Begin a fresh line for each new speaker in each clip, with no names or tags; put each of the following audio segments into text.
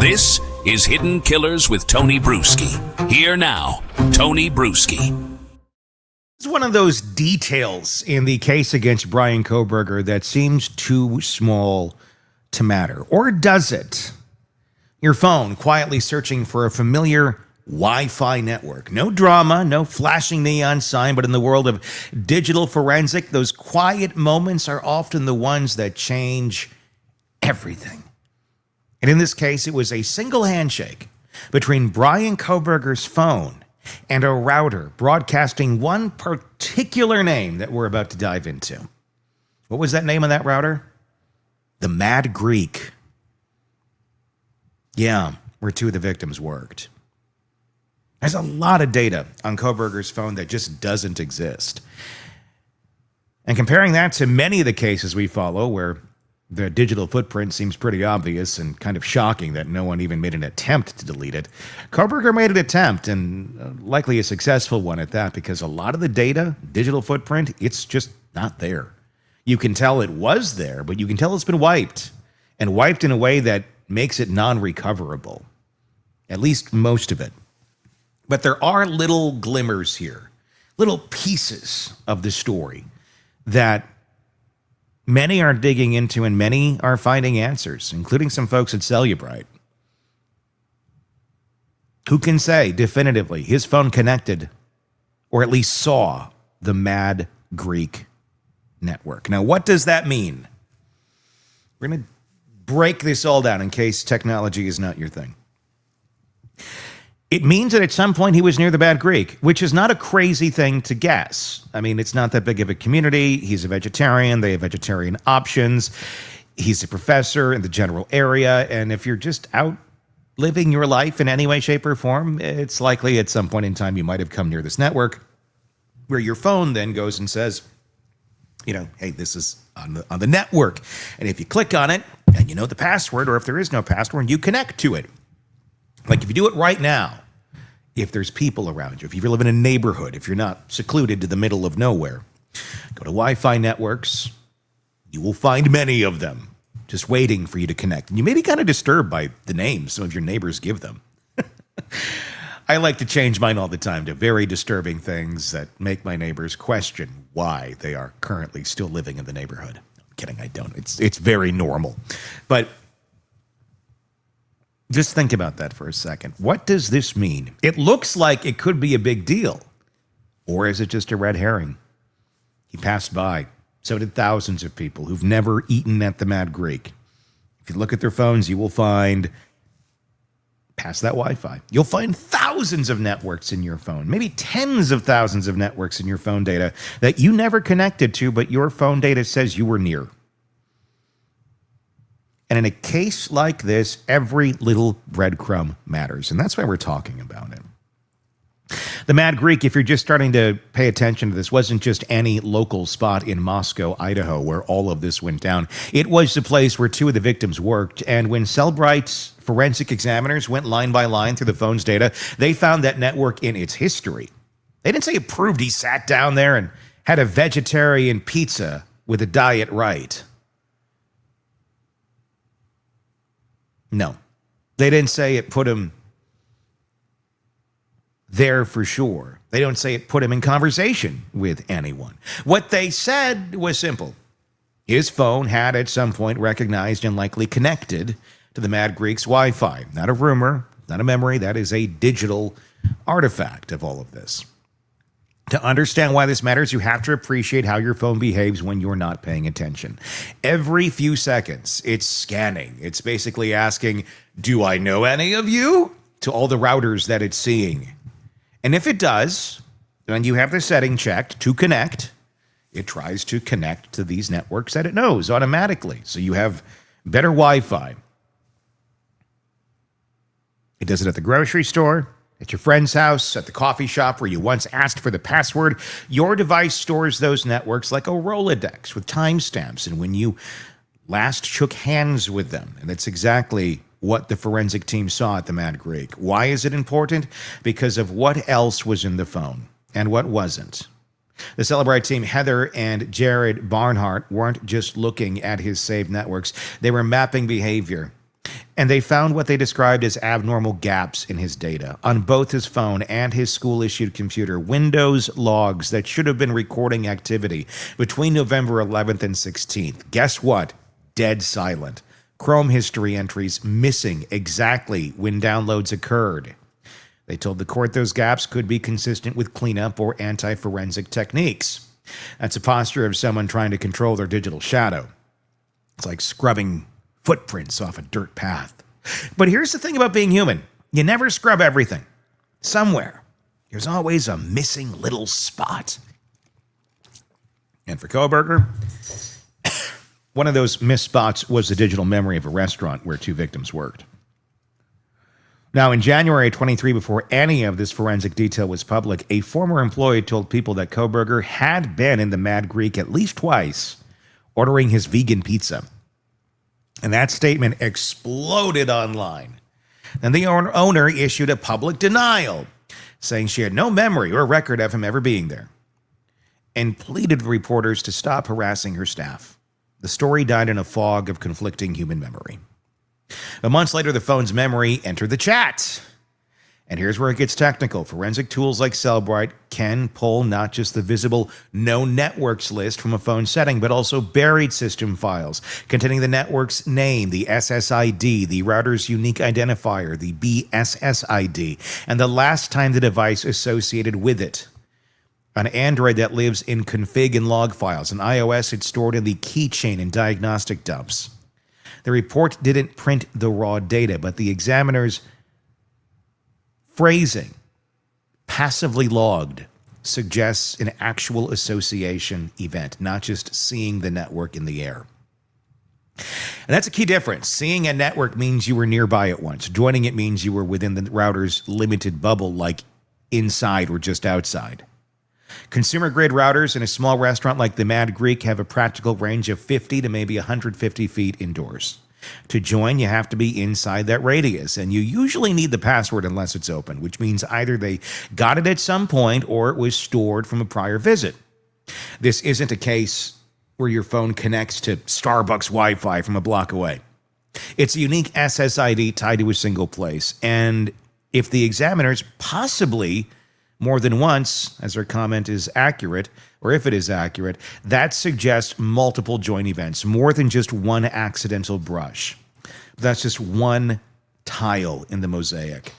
This is Hidden Killers with Tony Bruschi. Here now, Tony Bruschi.
It's one of those details in the case against Bryan Kohberger that seems too small to matter. Or does it? Your phone quietly searching for a familiar Wi-Fi network. No drama, no flashing neon sign, but in the world of digital forensic, those quiet moments are often the ones that change everything. And in this case, it was a single handshake between Bryan Kohberger's phone and a router broadcasting one particular name that we're about to dive into. What was that name on that router? The Mad Greek. Yeah, where two of the victims worked. There's a lot of data on Kohberger's phone that just doesn't exist. And comparing that to many of the cases we follow where the digital footprint seems pretty obvious and kind of shocking that no one even made an attempt to delete it, Kohberger made an attempt, and likely a successful one at that, because a lot of the data, digital footprint, it's just not there. You can tell it was there, but you can tell it's been wiped, and wiped in a way that makes it non-recoverable. At least most of it. But there are little glimmers here, little pieces of the story that many are digging into and many are finding answers, including some folks at Cellebrite. Who can say definitively his phone connected or at least saw the Mad Greek network? Now, what does that mean? We're going to break this all down in case technology is not your thing. It means that at some point he was near the Mad Greek, which is not a crazy thing to guess. I mean, it's not that big of a community. He's a vegetarian. They have vegetarian options. He's a professor in the general area. And if you're just out living your life in any way, shape, or form, it's likely at some point in time you might have come near this network where your phone then goes and says, you know, hey, this is on the network. And if you click on it and you know the password, or if there is no password, you connect to it. Like if you do it right now, if there's people around you, if you live in a neighborhood, if you're not secluded to the middle of nowhere, go to Wi-Fi networks. You will find many of them just waiting for you to connect. And you may be kind of disturbed by the names some of your neighbors give them. I like to change mine all the time to very disturbing things that make my neighbors question why they are currently still living in the neighborhood. I'm kidding, I don't. It's very normal. But just think about that for a second. What does this mean? It looks like it could be a big deal. Or is it just a red herring? He passed by. So did thousands of people who've never eaten at the Mad Greek. If you look at their phones, you will find, past that Wi-Fi, you'll find thousands of networks in your phone, maybe tens of thousands of networks in your phone data that you never connected to, but your phone data says you were near. And in a case like this, every little breadcrumb matters. And that's why we're talking about it. The Mad Greek, if you're just starting to pay attention to this, wasn't just any local spot in Moscow, Idaho, where all of this went down. It was the place where two of the victims worked. And when Cellebrite's forensic examiners went line by line through the phone's data, they found that network in its history. They didn't say it proved he sat down there and had a vegetarian pizza with a diet right. No, they didn't say it put him there for sure. They don't say it put him in conversation with anyone. What they said was simple. His phone had at some point recognized and likely connected to the Mad Greek's Wi-Fi. Not a rumor, not a memory. That is a digital artifact of all of this. To understand why this matters, you have to appreciate how your phone behaves when you're not paying attention. Every few seconds, it's scanning. It's basically asking, do I know any of you? To all the routers that it's seeing. And if it does, then you have the setting checked to connect. It tries to connect to these networks that it knows automatically. So you have better Wi-Fi. It does it at the grocery store, at your friend's house, at the coffee shop where you once asked for the password. Your device stores those networks like a Rolodex with timestamps and when you last shook hands with them. And that's exactly what the forensic team saw at the Mad Greek. Why is it important? Because of what else was in the phone and what wasn't. The Cellebrite team, Heather and Jared Barnhart, weren't just looking at his saved networks. They were mapping behavior. And they found what they described as abnormal gaps in his data on both his phone and his school-issued computer. Windows logs that should have been recording activity between November 11th and 16th. Guess what? Dead silent. Chrome history entries missing exactly when downloads occurred. They told the court those gaps could be consistent with cleanup or anti-forensic techniques. That's a posture of someone trying to control their digital shadow. It's like scrubbing footprints off a dirt path. But here's the thing about being human. You never scrub everything. Somewhere, there's always a missing little spot. And for Kohberger, one of those missed spots was the digital memory of a restaurant where two victims worked. Now, in January 23, before any of this forensic detail was public, a former employee told people that Kohberger had been in the Mad Greek at least twice, ordering his vegan pizza. And that statement exploded online. Then the owner issued a public denial, saying she had no memory or record of him ever being there, and pleaded with reporters to stop harassing her staff. The story died in a fog of conflicting human memory. But months later, the phone's memory entered the chat. And here's where it gets technical. Forensic tools like Cellebrite can pull not just the visible known networks list from a phone setting, but also buried system files containing the network's name, the SSID, the router's unique identifier, the BSSID, and the last time the device associated with it. On Android, that lives in config and log files. On iOS, it's stored in the keychain and diagnostic dumps. The report didn't print the raw data, but the examiner's phrasing, passively logged, suggests an actual association event, not just seeing the network in the air. And that's a key difference. Seeing a network means you were nearby at once. Joining it means you were within the router's limited bubble, like inside or just outside. Consumer-grade routers in a small restaurant like the Mad Greek have a practical range of 50 to maybe 150 feet indoors. To join, you have to be inside that radius, and you usually need the password unless it's open, which means either they got it at some point or it was stored from a prior visit. This isn't a case where your phone connects to Starbucks Wi-Fi from a block away. It's a unique SSID tied to a single place, and if the examiners possibly more than once, as their comment is accurate, or if it is accurate, that suggests multiple joint events, more than just one accidental brush. That's just one tile in the mosaic.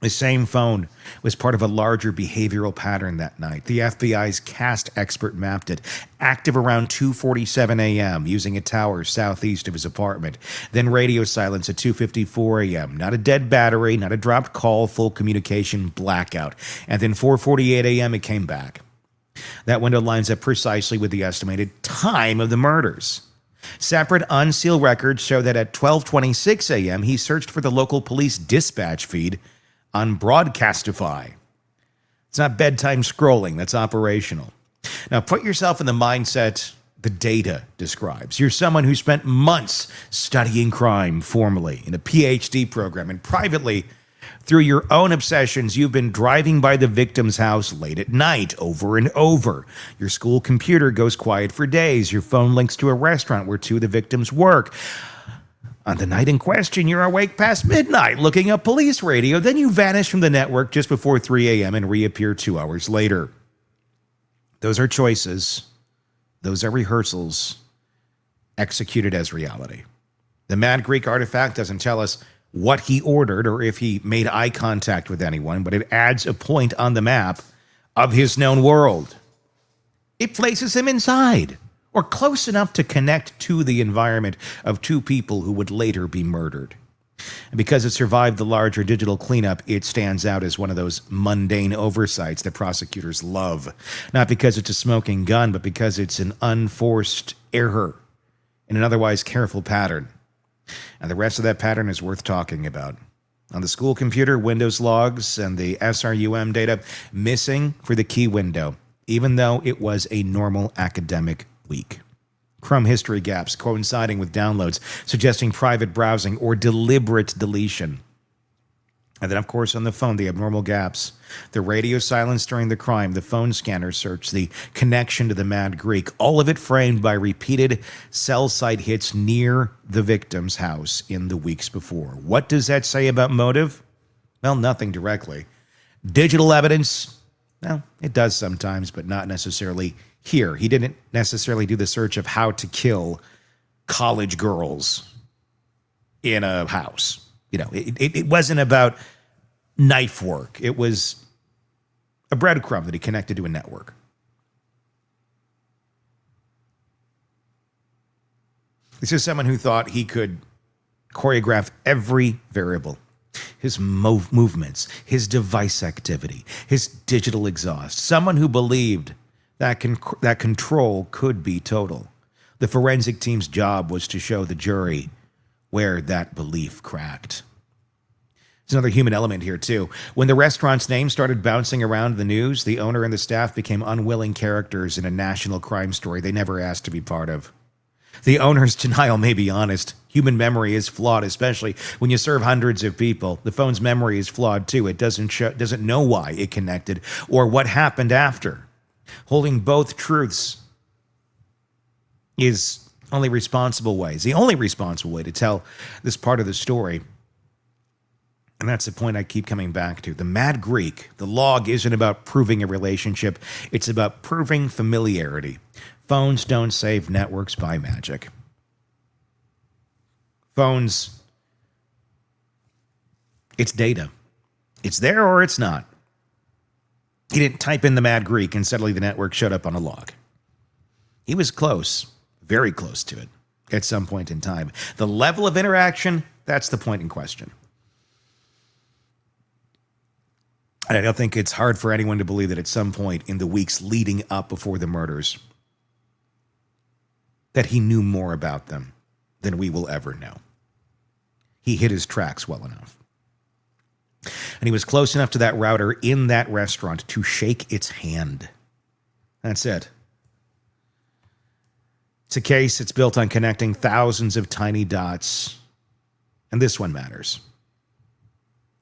The same phone was part of a larger behavioral pattern that night. The FBI's CAST expert mapped it, active around 2:47 a.m., using a tower southeast of his apartment. Then radio silence at 2:54 a.m. Not a dead battery, not a dropped call, full communication, blackout. And then 4:48 a.m. it came back. That window lines up precisely with the estimated time of the murders. Separate unsealed records show that at 12:26 a.m. he searched for the local police dispatch feed on Broadcastify. It's not bedtime scrolling, that's operational. Now put yourself in the mindset the data describes. You're someone who spent months studying crime formally in a PhD program, and privately, through your own obsessions, you've been driving by the victim's house late at night over and over. Your school computer goes quiet for days. Your phone links to a restaurant where two of the victims work. On the night in question, you're awake past midnight looking up police radio. Then you vanish from the network just before 3 a.m. and reappear 2 hours later. Those are choices. Those are rehearsals executed as reality. The Mad Greek artifact doesn't tell us what he ordered or if he made eye contact with anyone, but it adds a point on the map of his known world. It places him inside, or close enough to connect to the environment of two people who would later be murdered. And because it survived the larger digital cleanup, it stands out as one of those mundane oversights that prosecutors love. Not because it's a smoking gun, but because it's an unforced error in an otherwise careful pattern. And the rest of that pattern is worth talking about. On the school computer, Windows logs and the SRUM data missing for the key window, even though it was a normal academic week. Chrome history gaps coinciding with downloads, suggesting private browsing or deliberate deletion. And then, of course, on the phone, the abnormal gaps, the radio silence during the crime, the phone scanner search, the connection to the Mad Greek, all of it framed by repeated cell site hits near the victim's house in the weeks before. What does that say about motive? Well, nothing directly. Digital evidence? Well, it does sometimes, but not necessarily here. He didn't necessarily do the search of how to kill college girls in a house. You know, it wasn't about knife work. It was a breadcrumb that he connected to a network. This is someone who thought he could choreograph every variable. His movements, his device activity, his digital exhaust. Someone who believed that control could be total. The forensic team's job was to show the jury where that belief cracked. There's another human element here, too. When the restaurant's name started bouncing around the news, the owner and the staff became unwilling characters in a national crime story they never asked to be part of. The owner's denial may be honest. Human memory is flawed, especially when you serve hundreds of people. The phone's memory is flawed, too. It doesn't know why it connected or what happened after. Holding both truths is the only responsible way to tell this part of the story. And that's the point I keep coming back to. The Mad Greek, the log isn't about proving a relationship. It's about proving familiarity. Phones don't save networks by magic. Phones, it's data. It's there or it's not. He didn't type in the Mad Greek and suddenly the network showed up on a log. He was close. Very close to it at some point in time. The level of interaction, that's the point in question. And I don't think it's hard for anyone to believe that at some point in the weeks leading up before the murders, that he knew more about them than we will ever know. He hid his tracks well enough. And he was close enough to that router in that restaurant to shake its hand. That's it. It's a case that's built on connecting thousands of tiny dots. And this one matters.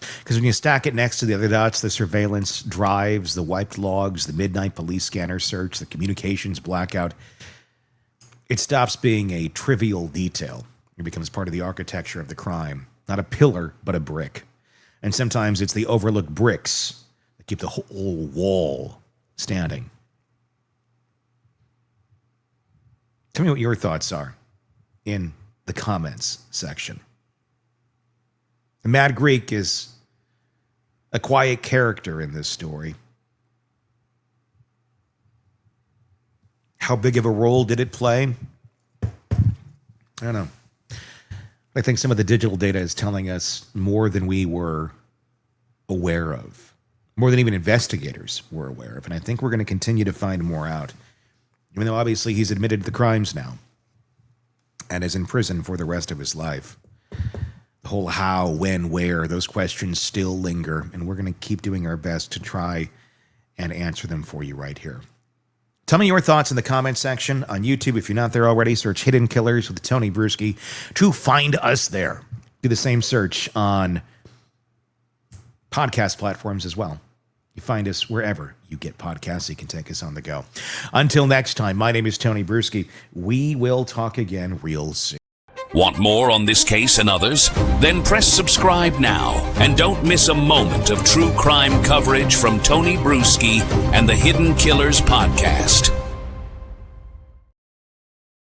Because when you stack it next to the other dots, the surveillance drives, the wiped logs, the midnight police scanner search, the communications blackout, it stops being a trivial detail. It becomes part of the architecture of the crime. Not a pillar, but a brick. And sometimes it's the overlooked bricks that keep the whole wall standing. Tell me what your thoughts are in the comments section. The Mad Greek is a quiet character in this story. How big of a role did it play? I don't know. I think some of the digital data is telling us more than we were aware of, more than even investigators were aware of. And I think we're going to continue to find more out. Even though obviously he's admitted the crimes now and is in prison for the rest of his life. The whole how, when, where, those questions still linger, and we're going to keep doing our best to try and answer them for you right here. Tell me your thoughts in the comments section on YouTube. If you're not there already, search Hidden Killers with Tony Bruschi to find us there. Do the same search on podcast platforms as well. You find us wherever you get podcasts, so you can take us on the go. Until next time, my name is Tony Bruschi. We will talk again real soon.
Want more on this case and others? Then press subscribe now and don't miss a moment of true crime coverage from Tony Bruschi and the Hidden Killers podcast.